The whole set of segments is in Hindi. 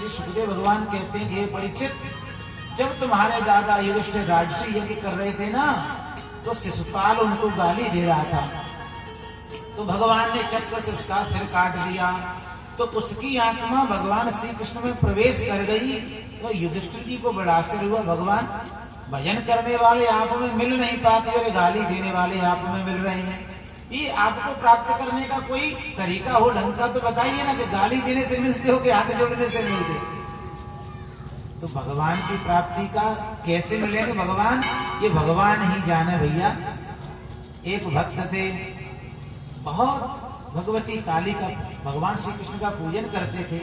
श्री सुखदेव भगवान कहते हैं कि हे परीक्षित, जब तुम्हारे दादा युधिष्ठिर राजसी यज्ञ कर रहे थे ना, तो शिशुपाल उनको गाली दे रहा था, तो भगवान ने चक्र से उसका सिर काट दिया। तो उसकी आत्मा भगवान श्री कृष्ण में प्रवेश कर गई। तो युधिष्ठिर जी को बड़ा आश्चर्य हुआ, भगवान भजन करने वाले आप में मिल नहीं पाते और गाली देने वाले आप में मिल रहे हैं। ये आपको प्राप्त करने का कोई तरीका हो, ढंग का तो बताइए ना, कि गाली देने से मिलते हो कि हाथ जोड़ने से मिलते। तो भगवान की प्राप्ति का कैसे मिलेंगे भगवान, ये भगवान ही जाने भैया। एक भक्त थे, बहुत भगवती काली का, भगवान श्री कृष्ण का पूजन करते थे,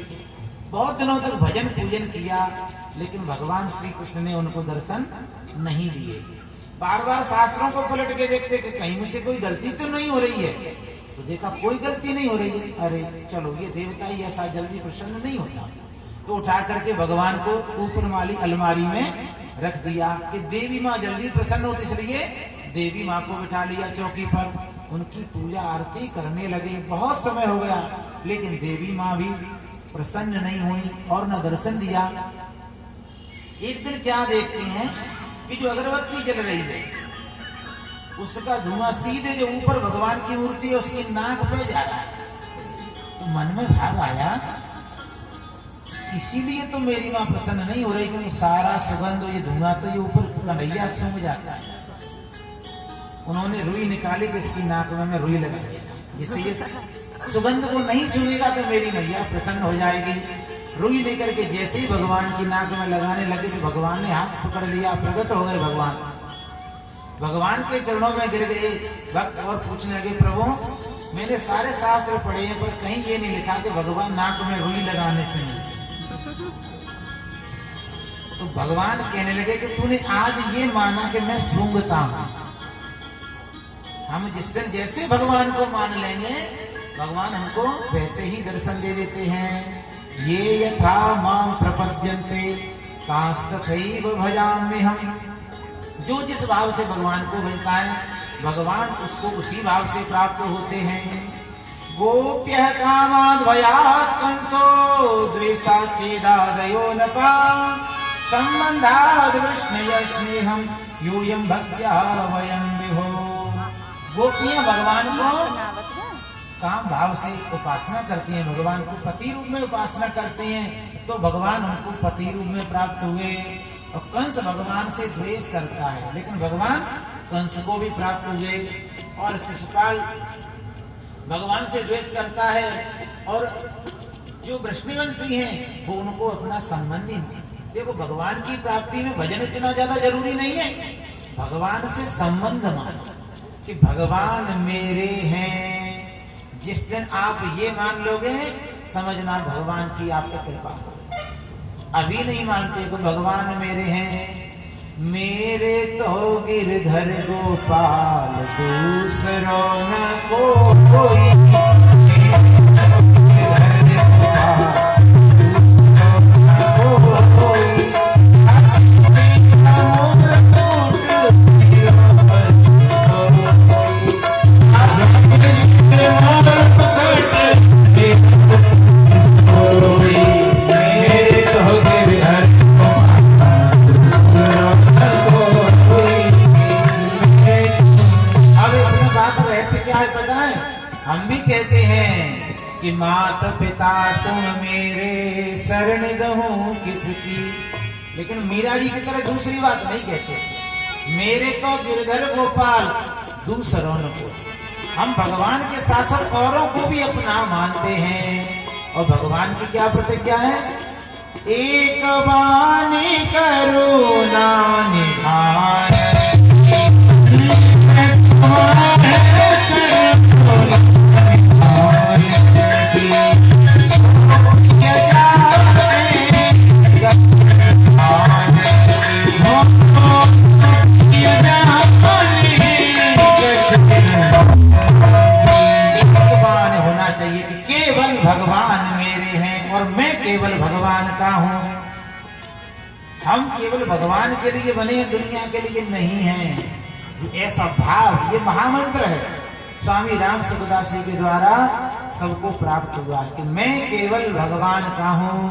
बहुत दिनों तक भजन पूजन किया, लेकिन भगवान श्री कृष्ण ने उनको दर्शन नहीं दिए। बार बार शास्त्रों को पलट के देखते कि कहीं मुझसे कोई गलती तो नहीं हो रही है, तो देखा कोई गलती नहीं हो रही है। अरे चलो, ये देवता ही ऐसा जल्दी प्रसन्न नहीं होता। तो उठा करके भगवान को ऊपर वाली अलमारी में रख दिया कि देवी माँ जल्दी प्रसन्न होती, इसलिए देवी माँ को बिठा लिया चौकी पर, उनकी पूजा आरती करने लगे। बहुत समय हो गया, लेकिन देवी माँ भी प्रसन्न नहीं हुई और न दर्शन दिया। एक दिन क्या देखते हैं कि जो अगरबत्ती जल रही है, उसका धुआं सीधे जो ऊपर भगवान की मूर्ति है उसकी नाक पे जा रहा है। तो मन में भाव आया, इसीलिए तो मेरी माँ प्रसन्न नहीं हो रही, क्योंकि सारा सुगंध ये धुआं तो ये ऊपर कन्हैया सूंघ जाता है। उन्होंने रुई निकाली कि इसकी नाक में मैं रुई लगा देता, जिससे ये सुगंध को नहीं सूंघेगा तो मेरी मैया प्रसन्न हो जाएगी। रुई लेकर के जैसे ही भगवान की नाक में लगाने लगे तो भगवान ने हाथ पकड़ लिया, प्रकट हो गए भगवान। भगवान के चरणों में गिर गए भक्त और पूछने लगे, प्रभु मैंने सारे शास्त्र पढ़े हैं, पर कहीं ये नहीं लिखा कि भगवान नाक में रुई लगाने से नहीं। तो भगवान कहने लगे कि तूने आज ये माना कि मैं सूंघता हूं। हम जिस दिन जैसे भगवान को मान लेंगे, भगवान हमको वैसे ही दर्शन दे देते हैं। ये यथा मां प्रपद्यन्ते तास्तथैव भजामि हम। जो जिस भाव से भगवान को भजता है, भगवान उसको उसी भाव से प्राप्त होते हैं। गोप्यः कामाद्भयात् कंसो द्वेषात् चेदादयो नपा संबंधाद् वृष्णय स्नेहं यूयं भक्त्या वयं विभो। गोपियां भगवान को काम भाव से उपासना करती हैं, भगवान को पति रूप में उपासना करते हैं, तो भगवान उनको पति रूप में प्राप्त हुए। और कंस भगवान से द्वेष करता है, लेकिन भगवान कंस को भी प्राप्त हुए। और शिशुपाल भगवान से द्वेष करता है, और जो वृष्णिवंशी हैं वो उनको अपना संबंधी मानते। देखो, भगवान की प्राप्ति में भजन इतना ज्यादा जरूरी नहीं है, भगवान से संबंध मानो कि भगवान मेरे हैं। जिस दिन आप ये मान लोगे, समझना भगवान की आप पे कृपा हो गई। अभी नहीं मानते कि भगवान मेरे हैं। मेरे तो गिरधर गोपाल दूसरों न कोई, गिरधर गोपाल कि मात पिता तुम मेरे शरण गहूं किसकी। लेकिन मीरा जी की तरह दूसरी बात नहीं कहते, मेरे तो गिरधर गोपाल दूसरों को। हम भगवान के साथ साथ औरों को भी अपना मानते हैं। और भगवान की क्या प्रतिज्ञा है, एक बानी करुणा निधान। भगवान का हूं। हम केवल भगवान के लिए बने, दुनिया के लिए नहीं हैं। जो ऐसा भाव, ये महामंत्र है, स्वामी राम सुखदास जी के द्वारा सबको प्राप्त हुआ है कि मैं केवल भगवान का हूं।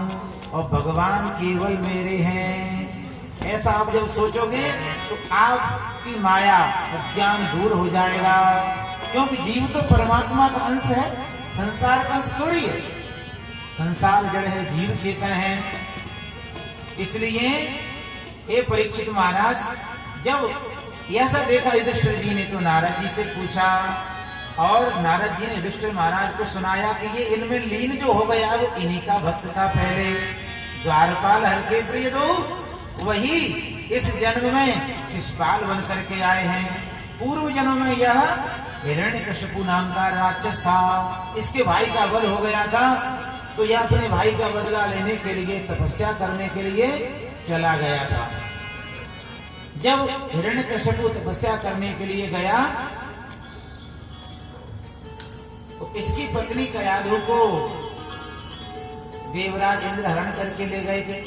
और भगवान केवल मेरे हैं। ऐसा आप जब सोचोगे तो आपकी माया अज्ञान दूर हो जाएगा, क्योंकि जीव तो परमात्मा का अंश है, संसार का अंश थोड़ी है। संसार जड़ है, जीव चेतन है। इसलिए हे परीक्षित महाराज, जब ऐसा देखा युधिष्ठिर जी ने तो नारद जी से पूछा, और नारद जी ने युधिष्ठिर महाराज को सुनाया कि ये इनमें लीन जो हो गया वो इन्हीं का भक्त था। पहले द्वारपाल हर के प्रिय दो, वही इस जन्म में शिशुपाल बन करके आए हैं। पूर्व जन्म में यह हिरण्यकशिपु नाम का राक्षस था, इसके भाई का वध हो गया था, तो यह अपने भाई का बदला लेने के लिए, तपस्या करने के लिए चला गया था। जब हिरण्यकशिपु तपस्या करने के लिए गया तो इसकी पत्नी कयाधु को देवराज इंद्र हरण करके ले गए थे।